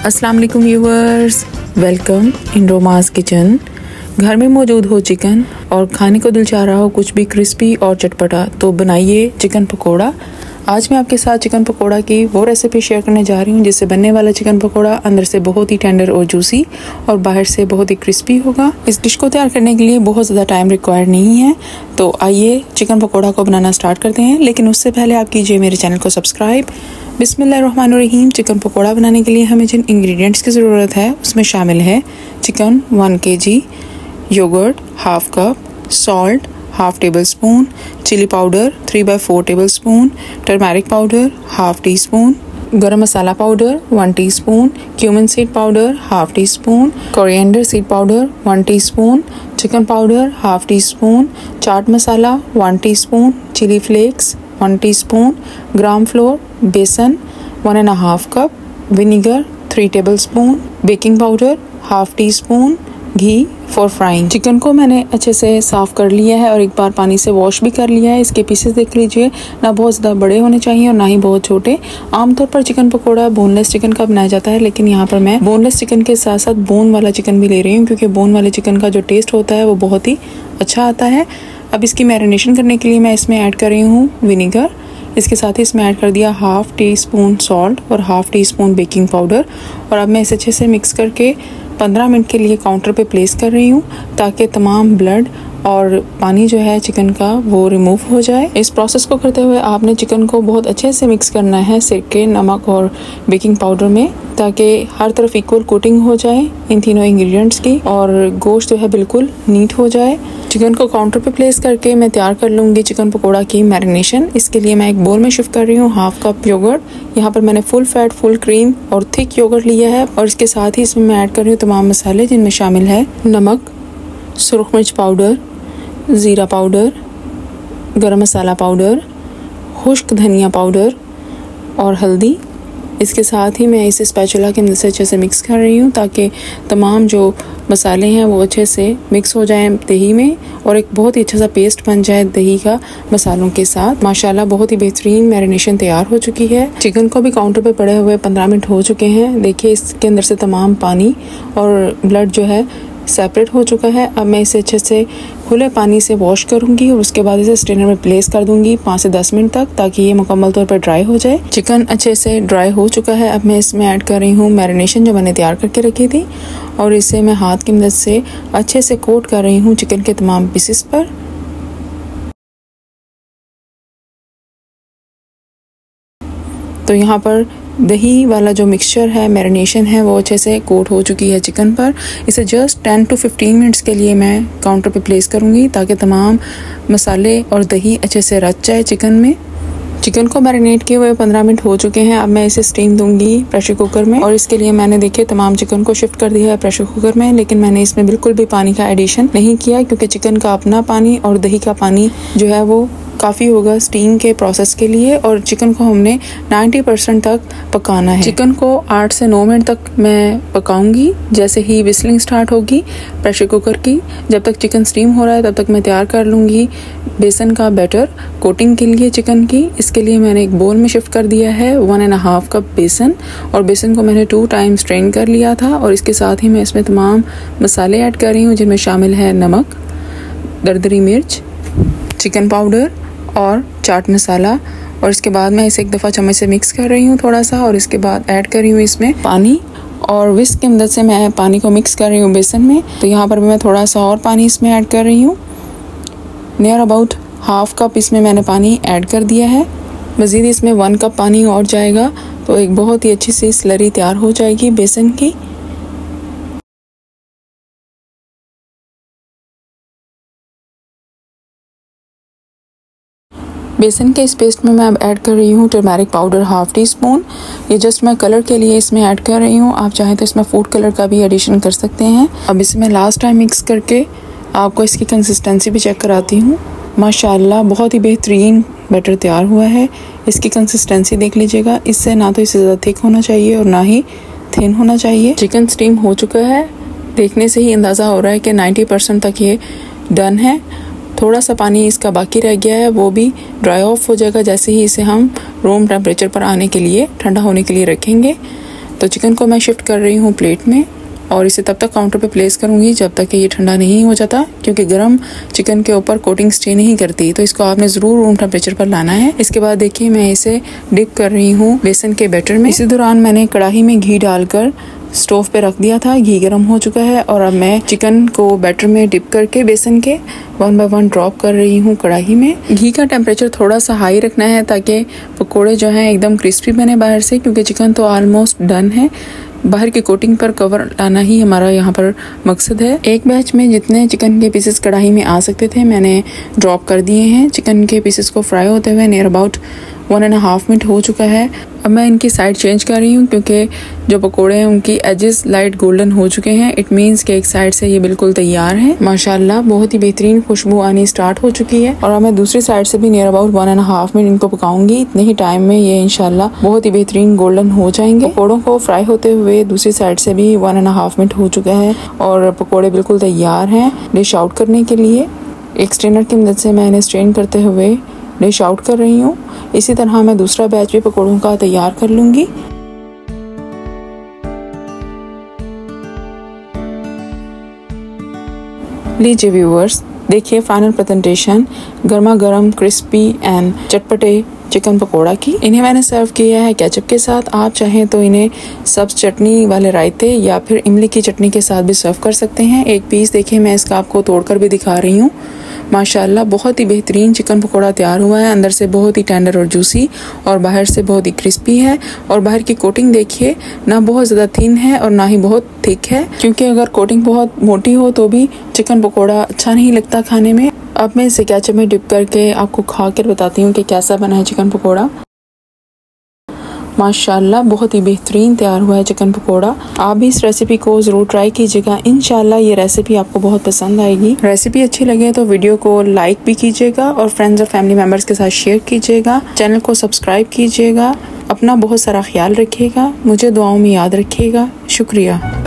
अस्सलाम वालेकुम viewers, welcome in रोमास kitchen. घर में मौजूद हो चिकन और खाने को दिल चाह रहा हो कुछ भी क्रिस्पी और चटपटा, तो बनाइए चिकन पकोड़ा। आज मैं आपके साथ चिकन पकोड़ा की वो रेसिपी शेयर करने जा रही हूँ जिससे बनने वाला चिकन पकोड़ा अंदर से बहुत ही टेंडर और जूसी और बाहर से बहुत ही क्रिस्पी होगा। इस डिश को तैयार करने के लिए बहुत ज़्यादा टाइम रिक्वायर्ड नहीं है, तो आइए चिकन पकोड़ा को बनाना स्टार्ट करते हैं। लेकिन उससे पहले आप कीजिए मेरे चैनल को सब्सक्राइब। बिस्मिल्लाहिर्रहमानिर्रहीम। चिकन पकोड़ा बनाने के लिए हमें जिन इंग्रेडिएंट्स की ज़रूरत है उसमें शामिल है chicken 1 kg, yogurt half cup, salt half table spoon, chili powder 3/4 table spoon, turmeric powder half tea spoon, garam masala powder 1 teaspoon, cumin seed powder half tea spoon, coriander seed powder 1 teaspoon, chicken powder half tea spoon, chaat masala 1 teaspoon, chili flakes 1 teaspoon, gram flour, besan 1.5 cup, vinegar 3 table spoon, baking powder half tea spoon, ghee for frying. Chicken को मैंने अच्छे से साफ़ कर लिया है और एक बार पानी से वॉश भी कर लिया है। इसके पीसेस देख लीजिए, ना बहुत ज़्यादा बड़े होने चाहिए और ना ही बहुत छोटे। आमतौर पर चिकन पकोड़ा बोनलेस चिकन का बनाया जाता है, लेकिन यहाँ पर मैं बोनलेस चिकन के साथ साथ बोन वाला चिकन भी ले रही हूँ, क्योंकि बोन वाले चिकन का जो टेस्ट होता है वो बहुत ही अच्छा आता है। अब इसकी मैरिनेशन करने के लिए मैं इसमें ऐड कर रही हूँ विनीगर। इसके साथ ही इसमें ऐड कर दिया हाफ टी स्पून सॉल्ट और half tea spoon baking powder. और अब मैं इसे अच्छे से मिक्स करके 15 मिनट के लिए काउंटर पे प्लेस कर रही हूँ, ताकि तमाम ब्लड और पानी जो है चिकन का वो रिमूव हो जाए। इस प्रोसेस को करते हुए आपने चिकन को बहुत अच्छे से मिक्स करना है सिरके, नमक और बेकिंग पाउडर में, ताकि हर तरफ इक्वल कोटिंग हो जाए इन तीनों इंग्रेडिएंट्स की और गोश्त जो है बिल्कुल नीट हो जाए। चिकन को काउंटर पे प्लेस करके मैं तैयार कर लूँगी चिकन पकोड़ा की मैरिनेशन। इसके लिए मैं एक बोल में शिफ्ट कर रही हूँ हाफ कप योगर्ट। यहाँ पर मैंने फुल फैट, फुल क्रीम और थिक योगर्ट लिया है और इसके साथ ही इसमें मैं ऐड कर रही हूँ तमाम मसाले, जिनमें शामिल है नमक, सुरख मिर्च पाउडर, ज़ीरा पाउडर, गरम मसाला पाउडर, खुश्क धनिया पाउडर और हल्दी। इसके साथ ही मैं इसे स्पैचुला की मदद से अच्छे से मिक्स कर रही हूँ, ताकि तमाम जो मसाले हैं वो अच्छे से मिक्स हो जाएं दही में और एक बहुत ही अच्छा सा पेस्ट बन जाए दही का मसालों के साथ। माशाल्लाह बहुत ही बेहतरीन मैरिनेशन तैयार हो चुकी है। चिकन को भी काउंटर पे पड़े हुए 15 मिनट हो चुके हैं। देखिए इसके अंदर से तमाम पानी और ब्लड जो है सेपरेट हो चुका है। अब मैं इसे अच्छे से खुले पानी से वॉश करूंगी और उसके बाद इसे स्ट्रेनर में प्लेस कर दूंगी 5 से 10 मिनट तक, ताकि ये मुकम्मल तौर पर ड्राई हो जाए। चिकन अच्छे से ड्राई हो चुका है। अब मैं इसमें ऐड कर रही हूँ मैरिनेशन जो मैंने तैयार करके रखी थी और इसे मैं हाथ की मदद से अच्छे से कोट कर रही हूँ चिकन के तमाम पीसेस पर। तो यहाँ पर दही वाला जो मिक्सचर है, मैरिनेशन है, वो अच्छे से कोट हो चुकी है चिकन पर। इसे जस्ट 10 to 15 मिनट्स के लिए मैं काउंटर पे प्लेस करूँगी, ताकि तमाम मसाले और दही अच्छे से रच जाए चिकन में। चिकन को मैरिनेट किए हुए 15 मिनट हो चुके हैं। अब मैं इसे स्टीम दूंगी प्रेशर कुकर में और इसके लिए मैंने देखिए तमाम चिकन को शिफ्ट कर दिया है प्रेशर कुकर में, लेकिन मैंने इसमें बिल्कुल भी पानी का एडिशन नहीं किया, क्योंकि चिकन का अपना पानी और दही का पानी जो है वो काफ़ी होगा स्टीम के प्रोसेस के लिए। और चिकन को हमने 90% तक पकाना है। चिकन को 8 से 9 मिनट तक मैं पकाऊंगी। जैसे ही विस्लिंग स्टार्ट होगी प्रेशर कुकर की, जब तक चिकन स्टीम हो रहा है तब तक मैं तैयार कर लूँगी बेसन का बैटर कोटिंग के लिए चिकन की। इसके लिए मैंने एक बोल में शिफ्ट कर दिया है 1.5 कप बेसन और बेसन को मैंने 2 टाइम स्ट्रेन कर लिया था। और इसके साथ ही मैं इसमें तमाम मसाले ऐड कर रही हूँ, जिनमें शामिल है नमक, दरदरी मिर्च, चिकन पाउडर और चाट मसाला। और इसके बाद मैं इसे एक दफ़ा चम्मच से मिक्स कर रही हूँ थोड़ा सा, और इसके बाद ऐड कर रही हूँ इसमें पानी और विस्क की मदद से मैं पानी को मिक्स कर रही हूँ बेसन में। तो यहाँ पर मैं थोड़ा सा और पानी इसमें ऐड कर रही हूँ, नियर अबाउट हाफ कप इसमें मैंने पानी ऐड कर दिया है। मज़ीद इसमें 1 कप पानी और जाएगा, तो एक बहुत ही अच्छी सी स्लरी तैयार हो जाएगी बेसन की। बेसन के इस पेस्ट में मैं अब ऐड कर रही हूँ turmeric powder half tea spoon. ये जस्ट मैं कलर के लिए इसमें ऐड कर रही हूँ, आप चाहें तो इसमें फूड कलर का भी एडिशन कर सकते हैं। अब इसे मैं लास्ट टाइम मिक्स करके आपको इसकी कंसिस्टेंसी भी चेक कराती हूँ। माशाल्लाह बहुत ही बेहतरीन बैटर तैयार हुआ है। इसकी कंसिस्टेंसी देख लीजिएगा, इससे ना तो इसे ज़्यादा थिक होना चाहिए और ना ही थिन होना चाहिए। चिकन स्टीम हो चुका है, देखने से ही अंदाज़ा हो रहा है कि 90% तक ये डन है। थोड़ा सा पानी इसका बाकी रह गया है, वो भी ड्राई ऑफ हो जाएगा जैसे ही इसे हम रूम टेम्परेचर पर आने के लिए, ठंडा होने के लिए रखेंगे। तो तो चिकन को मैं शिफ्ट कर रही हूँ प्लेट में और इसे तब तक काउंटर पे प्लेस करूँगी जब तक कि ये ठंडा नहीं हो जाता, क्योंकि गर्म चिकन के ऊपर कोटिंग स्टे नहीं करती, तो इसको आपने ज़रूर रूम टेम्परेचर पर लाना है। इसके बाद देखिए मैं इसे डिप कर रही हूँ बेसन के बैटर में। इसी दौरान मैंने कढ़ाई में घी डालकर स्टोव पे रख दिया था। घी गर्म हो चुका है और अब मैं चिकन को बैटर में डिप करके बेसन के 1 बाय 1 ड्रॉप कर रही हूँ कढ़ाई में। घी का टेम्परेचर थोड़ा सा हाई रखना है ताकि पकोड़े जो हैं एकदम क्रिस्पी बने बाहर से, क्योंकि चिकन तो ऑलमोस्ट डन है। बाहर की कोटिंग पर कवर लाना ही हमारा यहाँ पर मकसद है। एक बैच में जितने चिकन के पीसेस कढ़ाई में आ सकते थे मैंने ड्रॉप कर दिए हैं। चिकन के पीसेस को फ्राई होते हुए नियर अबाउट 1.5 मिनट हो चुका है। अब मैं इनकी साइड चेंज कर रही हूँ क्योंकि जो पकोड़े हैं उनकी एजेस लाइट गोल्डन हो चुके हैं। इट मीन्स कि एक साइड से ये बिल्कुल तैयार है। माशाल्लाह बहुत ही बेहतरीन खुशबू आनी स्टार्ट हो चुकी है और अब मैं दूसरी साइड से भी नियर अबाउट 1.5 मिनट इनको पकाऊंगी। इतने ही टाइम में ये इंशाल्लाह बहुत ही बेहतरीन गोल्डन हो जाएंगे। पकोड़ों को फ्राई होते हुए दूसरी साइड से भी 1.5 मिनट हो चुका है और पकोड़े बिल्कुल तैयार हैं डिश आउट करने के लिए। एक स्ट्रेनर की मदद से मैं इन्हें स्ट्रेन करते हुए डिश आउट कर रही हूँ। इसी तरह मैं दूसरा बैच भी पकोड़ों का तैयार कर लूँगी। लीजिए व्यूअर्स, देखिए फाइनल प्रेजेंटेशन गर्मा गर्म क्रिस्पी एंड चटपटे चिकन पकोड़ा की। इन्हें मैंने सर्व किया है केचप के साथ। आप चाहें तो इन्हें सब्ज चटनी वाले रायते या फिर इमली की चटनी के साथ भी सर्व कर सकते हैं। एक पीस देखिए मैं इसका आपको तोड़कर भी दिखा रही हूँ। माशाल्लाह बहुत ही बेहतरीन चिकन पकोड़ा तैयार हुआ है। अंदर से बहुत ही टेंडर और जूसी और बाहर से बहुत ही क्रिस्पी है। और बाहर की कोटिंग देखिए ना बहुत ज़्यादा थिन है और ना ही बहुत थिक है, क्योंकि अगर कोटिंग बहुत मोटी हो तो भी चिकन पकोड़ा अच्छा नहीं लगता खाने में। अब मैं इसे केचप में डिप करके आपको खा कर बताती हूँ कि कैसा बना है चिकन पकोड़ा। माशाल्लाह बहुत ही बेहतरीन तैयार हुआ है चिकन पकोड़ा। आप भी इस रेसिपी को ज़रूर ट्राई कीजिएगा। इंशाल्लाह ये रेसिपी आपको बहुत पसंद आएगी। रेसिपी अच्छी लगे तो वीडियो को लाइक भी कीजिएगा और फ्रेंड्स और फैमिली मेम्बर्स के साथ शेयर कीजिएगा। चैनल को सब्सक्राइब कीजिएगा। अपना बहुत सारा ख्याल रखिएगा। मुझे दुआओं में याद रखिएगा। शुक्रिया।